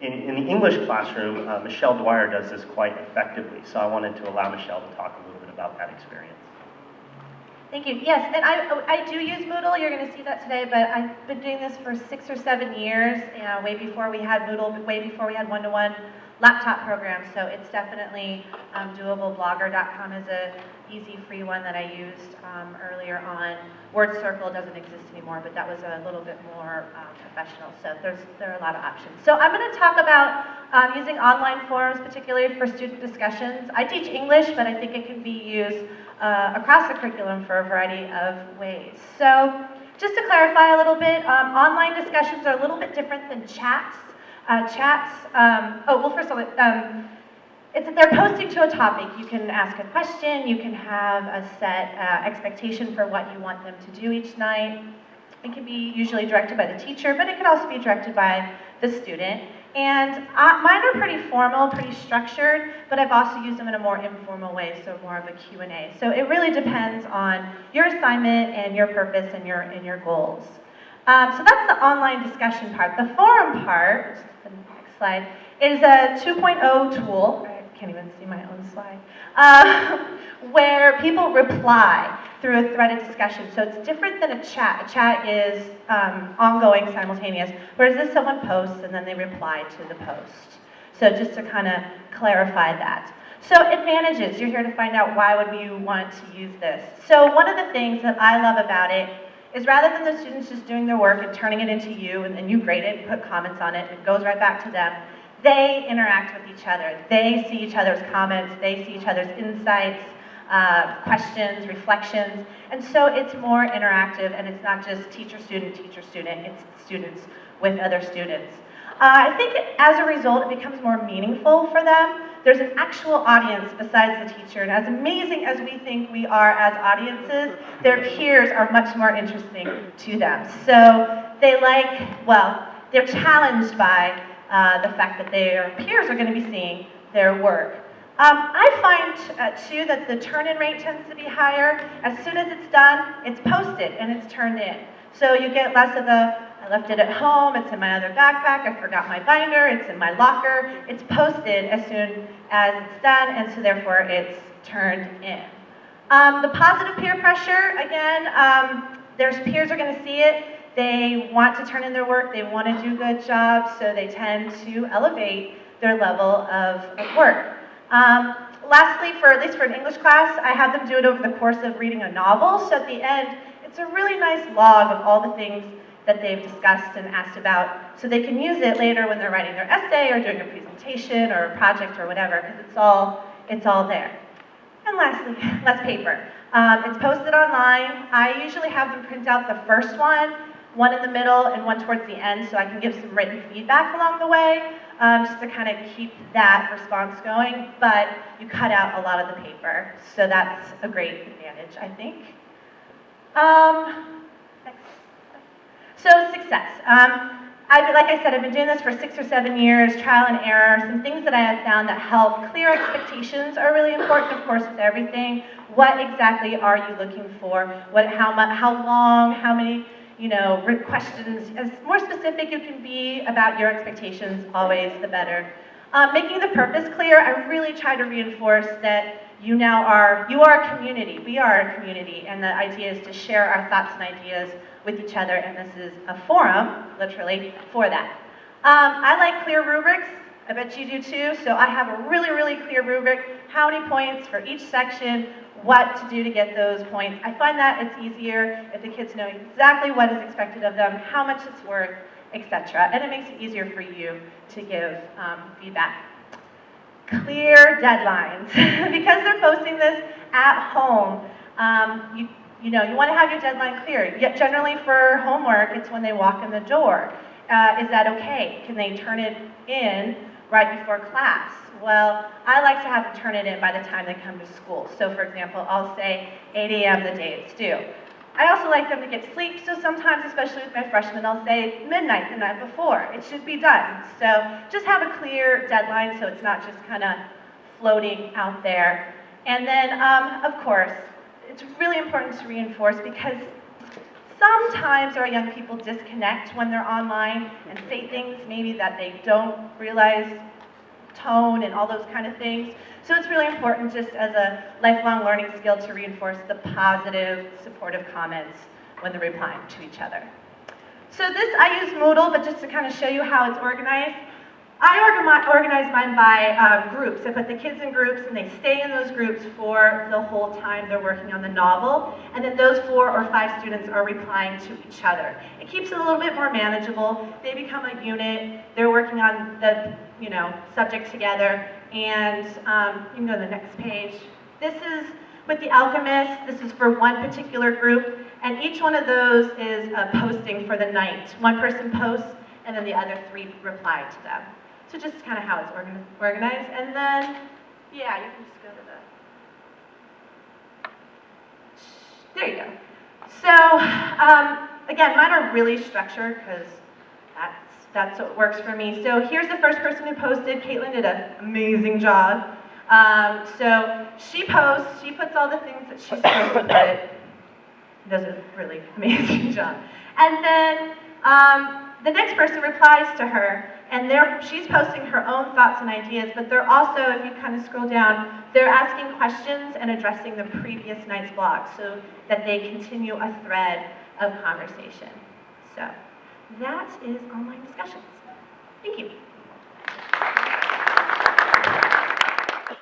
In the English classroom, Michelle Dwyer does this quite effectively, so I wanted to allow Michelle to talk a little bit about that experience. Thank you. Yes, and I do use Moodle. You're going to see that today, but I've been doing this for 6 or 7 years, way before we had Moodle, way before we had one-to-one laptop programs, so it's definitely doable. Blogger.com is a easy free one that I used earlier on. WordCircle doesn't exist anymore, but that was a little bit more professional, so there are a lot of options. So I'm going to talk about using online forums, particularly for student discussions. I teach English, but I think it can be used across the curriculum for a variety of ways. So just to clarify a little bit, online discussions are a little bit different than chats. First of all, they're posting to a topic. You can ask a question, you can have a set expectation for what you want them to do each night. It can be usually directed by the teacher, but it could also be directed by the student. And mine are pretty formal, pretty structured, but I've also used them in a more informal way, so more of a Q&A. So it really depends on your assignment and your purpose and your goals. So that's the online discussion part. The forum part, which is the next slide, is a 2.0 tool. I can't even see my own slide. Where people reply through a threaded discussion. So it's different than a chat. A chat is ongoing, simultaneous, whereas this someone posts and then they reply to the post. So just to kind of clarify that. So advantages, you're here to find out why would you want to use this. So one of the things that I love about it is rather than the students just doing their work and turning it into you and then you grade it and put comments on it and it goes right back to them, they interact with each other. They see each other's comments, they see each other's insights, questions, reflections, and so it's more interactive and it's not just teacher-student, teacher-student, it's students with other students. I think as a result it becomes more meaningful for them. There's an actual audience besides the teacher, and as amazing as we think we are as audiences, their peers are much more interesting to them. So they they're challenged by the fact that their peers are going to be seeing their work. I find, too, that the turn-in rate tends to be higher. As soon as it's done, it's posted and it's turned in. So you get less of the, I left it at home, it's in my other backpack, I forgot my binder, it's in my locker. It's posted as soon as it's done, and so therefore it's turned in. The positive peer pressure, again, their peers are going to see it. They want to turn in their work, they want to do good jobs, so they tend to elevate their level of work. Lastly, at least for an English class, I have them do it over the course of reading a novel, so at the end, it's a really nice log of all the things that they've discussed and asked about, so they can use it later when they're writing their essay or doing a presentation or a project or whatever, because it's all there. And lastly, less paper. It's posted online. I usually have them print out the first one in the middle and one towards the end, so I can give some written feedback along the way, just to kind of keep that response going, but you cut out a lot of the paper, so that's a great advantage, I think. Next. So success. Like I said, I've been doing this for 6 or 7 years, trial and error. Some things that I have found that help. Clear expectations are really important, of course, with everything. What exactly are you looking for? How long, how many, questions. As more specific you can be about your expectations, always the better. Making the purpose clear, I really try to reinforce that you are a community. We are a community, and the idea is to share our thoughts and ideas with each other, and this is a forum, literally, for that. I like clear rubrics. I bet you do too. So I have a really, really clear rubric, how many points for each section, what to do to get those points. I find that it's easier if the kids know exactly what is expected of them, how much it's worth, etc. And it makes it easier for you to give feedback. Clear deadlines. Because they're posting this at home, you want to have your deadline clear. Yet generally for homework, it's when they walk in the door. Is that okay? Can they turn it in right before class? Well, I like to have them turn it in by the time they come to school. So for example, I'll say 8 a.m. the day it's due. I also like them to get sleep, so sometimes, especially with my freshmen, I'll say midnight the night before. It should be done. So just have a clear deadline so it's not just kind of floating out there. And then, of course, it's really important to reinforce because Sometimes our young people disconnect when they're online and say things maybe that they don't realize, tone and all those kind of things. So it's really important just as a lifelong learning skill to reinforce the positive, supportive comments when they're replying to each other. So this, I use Moodle, but just to kind of show you how it's organized, I organize mine by groups. I put the kids in groups and they stay in those groups for the whole time they're working on the novel. And then those 4 or 5 students are replying to each other. It keeps it a little bit more manageable. They become a unit. They're working on the subject together. And you can go to the next page. This is with The Alchemist. This is for one particular group. And each one of those is a posting for the night. One person posts and then the other 3 reply to them. So just kind of how it's organized. And then, yeah, you can just go to the, there you go. So, again, mine are really structured because that's what works for me. So here's the first person who posted. Caitlin did an amazing job. So she posts, she puts all the things that she's posted, but it does a really amazing job. And then the next person replies to her, and she's posting her own thoughts and ideas, but they're also, if you kind of scroll down, they're asking questions and addressing the previous night's blog so that they continue a thread of conversation. So that is online discussions. Thank you.